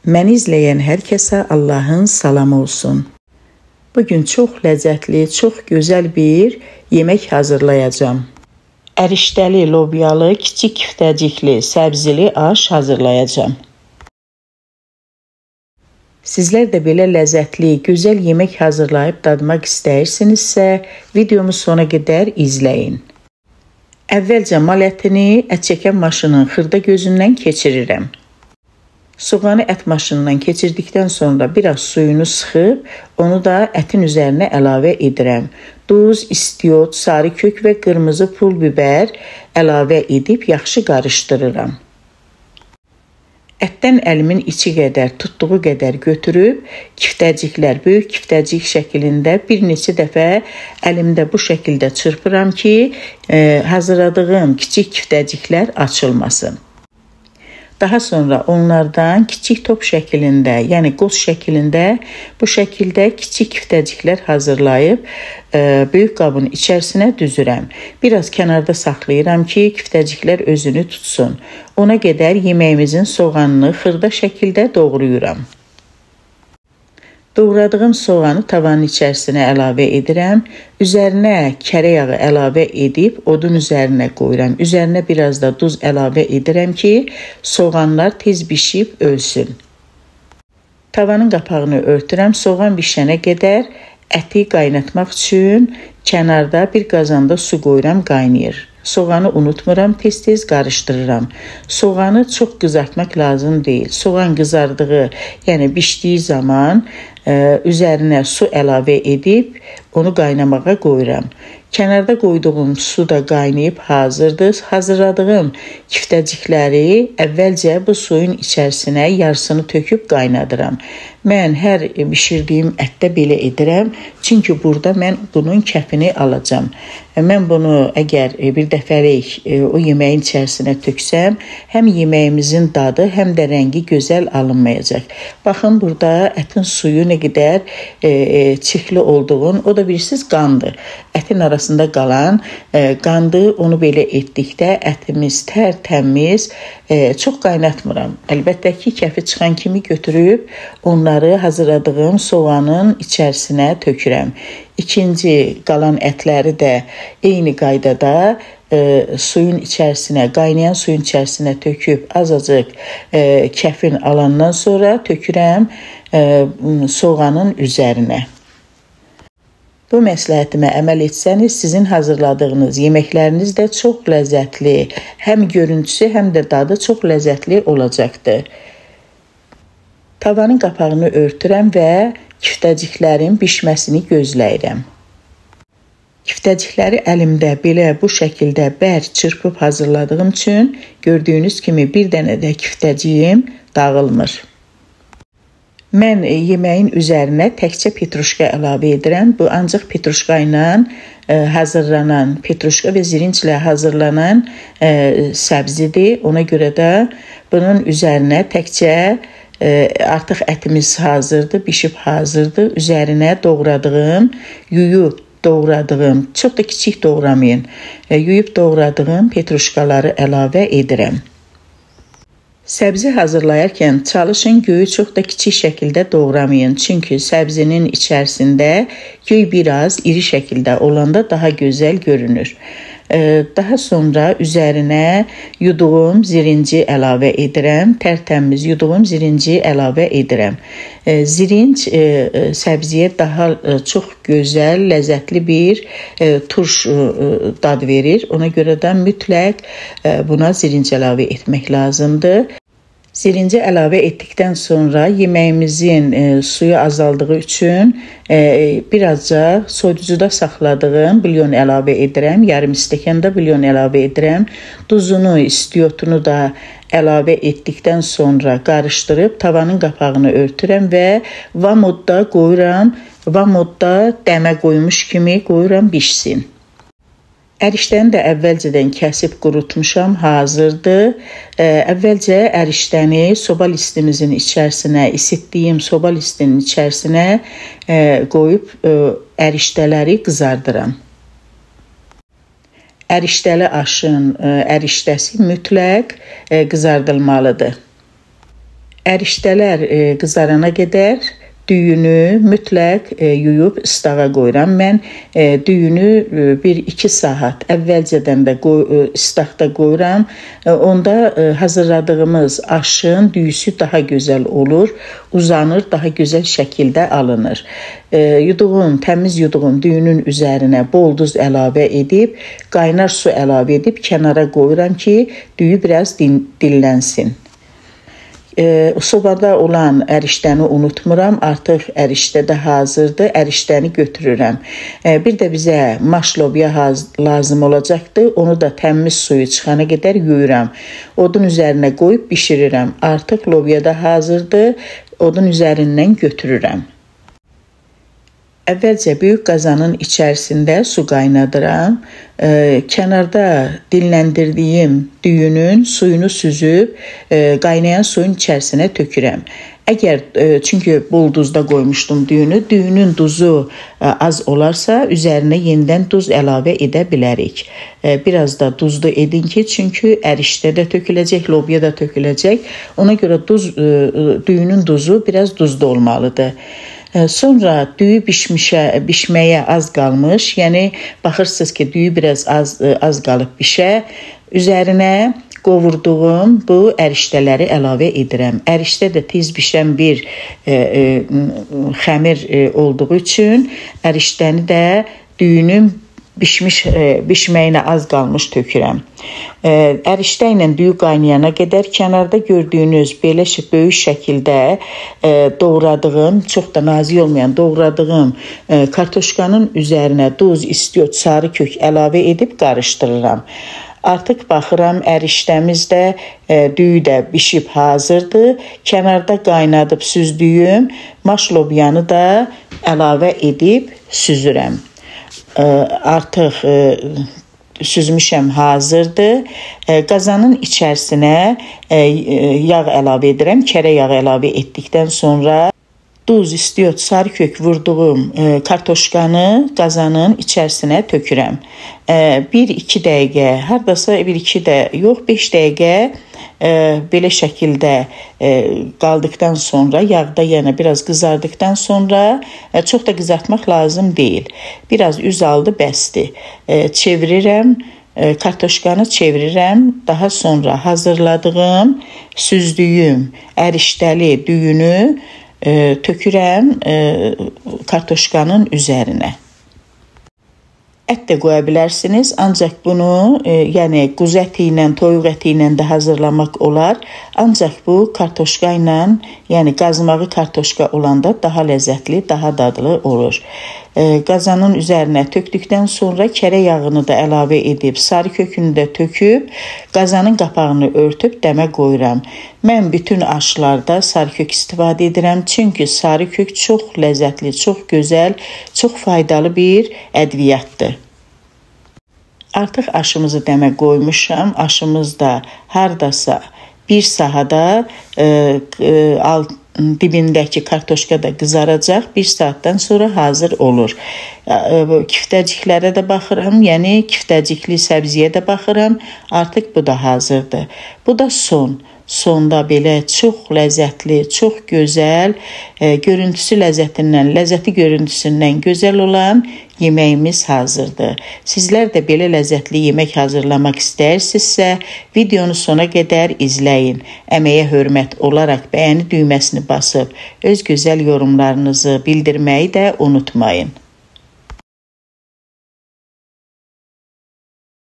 Məni izləyən hər kəsə Allahın salamı olsun. Bugün çox ləzzətli, çox gözəl bir yemək hazırlayacağam. Ərişdəli, lobyalı, kiçik kiftəcikli, səbzili aş hazırlayacağam. Sizlər də belə ləzzətli, gözəl yemək hazırlayıb dadmaq istəyirsinizsə, videomu sona qədər izləyin. Əvvəlcə mal ətini ət çəkən maşının xırda gözündən keçirirəm. Soğanı ət maşınından keçirdikdən sonra biraz suyunu sıxıb, onu da ətin üzərinə əlavə edirəm. Duz, istiot, sarı kök və qırmızı pul biber əlavə edib yaxşı qarışdırıram. Ətdən əlimin içi qədər, tutduğu qədər götürüb, kiftəciklər, böyük kiftəcik şəklində bir neçə dəfə əlimdə bu şəkildə çırpıram ki, hazırladığım kiçik kiftəciklər açılmasın. Daha sonra onlardan kiçik top şəklində, yəni qoz şəklində bu şəkildə kiçik kiftəciklər hazırlayıb böyük qabın içərisinə düzürəm. Biraz kənarda saxlayıram ki, kiftəciklər özünü tutsun. Ona qədər yeməyimizin soğanını xırda şəkildə doğrayıram. Doğradığım soğanı tavanın içərisinə əlavə edirəm. Üzərinə kərə yağı əlavə edib odun üzərinə qoyuram. Üzərinə biraz da duz əlavə edirəm ki, soğanlar tez bişib ölsün. Tavanın qapağını örtürəm. Soğan bişənə qədər əti qaynatmaq üçün kənarda bir qazanda su qoyuram, qaynayır. Soğanı unutmuram, tez-tez qarışdırıram. Soğanı çox qızartmaq lazım deyil. Soğan qızardığı, yəni bişdiyi zaman üzərinə su əlavə edib onu qaynamağa qoyuram. Kənarda qoyduğum su da qaynayıb hazırdır. Hazırladığım kiftəcikləri əvvəlcə bu suyun içərisinə yarısını töküb qaynadıram. Mən hər bişirdiyim ətdə belə edirəm. Çünki burada mən bunun kəfini alacağam. Mən bunu əgər bir dəfəlik o yeməyin içərisinə töksəm, həm yeməyimizin dadı, həm də rəngi gözəl alınmayacaq. Baxın, burada ətin suyu nə qədər çirkli olduğunu, o da bilirsiniz qandır. Ətin arasında qalan qandır, onu belə etdikdə ətimiz tərtəmiz, çox qaynatmıram. Əlbəttə ki, kəfi çıxan kimi götürüb onları hazırladığım soğanın içərisinə tökürəm. İkinci qalan ətləri də eyni qaydada suyun içərisinə, qaynayan suyun içərisinə töküb azacıq kəfin alandan sonra tökürəm soğanın üzərinə. Bu məsləhətimə əməl etsəniz, sizin hazırladığınız yeməkləriniz də çox ləzzətli, həm görüntüsü, həm də dadı çox ləzzətli olacaqdır. Tavanın qapağını örtürəm və kiftəciklərin bişməsini gözləyirəm. Kiftəcikləri əlimdə belə bu şəkildə bərk çırpıb hazırladığım üçün gördüyünüz kimi bir dənə də kiftəciyim dağılmır. Mən yeməyin üzərinə təkcə petruşka əlavə edirəm. Bu ancaq petruşka ilə hazırlanan, petruşka və zirinclə hazırlanan səbzidir. Ona görə də bunun üzərinə təkcə artıq ətimiz hazırdır, bişib hazırdır. Üzərinə doğradığım, yuyub doğradığım, çox da kiçik doğramayın, yuyub doğradığım petruşkaları əlavə edirəm. Səbzi hazırlayarkən çalışın göğü çox da kiçik şəkildə doğramayın. Çünki səbzinin içərisində göy biraz iri şəkildə olanda daha gözəl görünür. Daha sonra üzərinə yuduğum zirinci əlavə edirəm. Tərtəmiz yuduğum zirinci əlavə edirəm. Zirinc səbziyə daha çox gözəl, ləzzətli bir turş dad verir. Ona görə də mütləq buna zirinc əlavə etmək lazımdır. Zirinci əlavə etdikdən sonra yeməyimizin suyu azaldığı üçün birazca soyuducuda saxladığım bulyon əlavə edirəm. Yarım stəkanda bulyon əlavə edirəm. Duzunu, istiotunu da əlavə etdikdən sonra qarışdırıb tavanın qapağını örtürəm və vamodda qoyuram. Vamodda dəmə qoymuş kimi qoyuram bişsin. Ərişdəni də əvvəlcədən kəsib qurutmuşam, hazırdır. Əvvəlcə ərişdəni soba listimizin içərisinə, isitdiyim soba listinin içərisinə qoyub ərişdələri qızardıram. Ərişdəli aşın ərişdəsi mütləq qızardılmalıdır. Ərişdələr qızarana qədər düyünü mütləq yuyub ıslağa qoyuram. Mən düyünü 1-2 saat əvvəlcədən də ıslaqda qoyuram. Onda hazırladığımız aşın düyüsü daha gözəl olur, uzanır, daha gözəl şəkildə alınır. Təmiz yuduğum düyünün üzərinə bol duz əlavə edib, qaynar su əlavə edib kənara qoyuram ki, düyü biraz dinlənsin. Sobada olan ərişdəni unutmuram. Artıq ərişdə də hazırdır. Ərişdəni götürürəm. Bir də bizə maş lobya lazım olacaqdır. Onu da təmiz suyu çıxana qədər yuyuram. Odun üzərinə qoyub bişirirəm. Artıq lobya da hazırdır. Odun üzərindən götürürəm. Əvvəlcə böyük qazanın içərisində su qaynadıram. Kənarda dinləndirdiyim düyünün suyunu süzüb qaynayan suyun içərisinə tökürəm. Çünki bol duzda qoymuşdum düyünü, düyünün duzu az olarsa üzərinə yenidən duz əlavə edə bilərik. Biraz da duzlu edin ki, çünki ərişdə də töküləcək, lobya da töküləcək. Ona görə düyünün duzu biraz duzlu olmalıdır. Sonra düyü bişməyə az qalmış, yəni baxırsınız ki, düyü biraz az qalıb bişə, üzərinə qovurduğum bu ərişdələri əlavə edirəm. Ərişdə də tez bişən bir xəmir olduğu üçün ərişdəni də düyünün bişməyinə az qalmış tökürəm. Ərişdə ilə düyü qaynayana qədər kənarda gördüyünüz belə böyük şəkildə doğradığım, çox da nazik olmayan doğradığım kartoşkanın üzərinə duz, istiot, sarı kök əlavə edib qarışdırıram. Artıq baxıram, ərişdəmiz də, düyü də bişib hazırdır. Kənarda qaynadıb süzdüyüm maş lobyanı da əlavə edib süzürəm. Artıq süzmüşəm, hazırdır. Qazanın içərisinə yağ əlavə edirəm. Kərə yağı əlavə etdikdən sonra duz, istiot, sarı kök vurduğum kartoşkanı qazanın içərisinə tökürəm. 1-2 dəqiqə, hardasa 1-2 də yox, 5 dəqiqə belə şəkildə qaldıqdan sonra, yağda yenə biraz qızardıqdan sonra, çox da qızartmaq lazım deyil. Biraz üz aldı, bəsdir. Çevirirəm, kartoşkanı çevirirəm. Daha sonra hazırladığım, süzdüyüm ərişdəli düyünü tökürəm kartoşkanın üzərinə. Ət də qoya bilərsiniz, ancaq bunu yəni quzu əti ilə, toyuq əti ilə də hazırlamaq olar. Ancaq bu kartoşka ilə, yəni qazmağı kartoşka olanda daha ləzzətli, daha dadlı olur. Qazanın üzərinə tökdükdən sonra kərə yağını da əlavə edib, sarı kökünü də töküb, qazanın qapağını örtüb dəmə qoyuram. Mən bütün aşlarda sarı kök istifadə edirəm, çünki sarı kök çox ləzzətli, çox gözəl, çox faydalı bir ədviyyatdır. Artıq aşımızı dəmə qoymuşam. Aşımız da hardasa 1 sahada dibindəki kartoşka da qızaracaq. 1 saatdan sonra hazır olur. Kiftəciklərə də baxıram, yəni kiftəcikli səbziyə də baxıram. Artıq bu da hazırdır. Bu da sonda belə çox ləzzətli, çox gözəl, görüntüsü ləzzəti görüntüsündən gözəl olan yeməyimiz hazırdır. Sizlər də belə ləzzətli yemək hazırlamaq istəyirsinizsə, videonu sona qədər izləyin. Əməyə hörmət olaraq bəyəni düyməsini basıb, öz gözəl yorumlarınızı bildirməyi də unutmayın.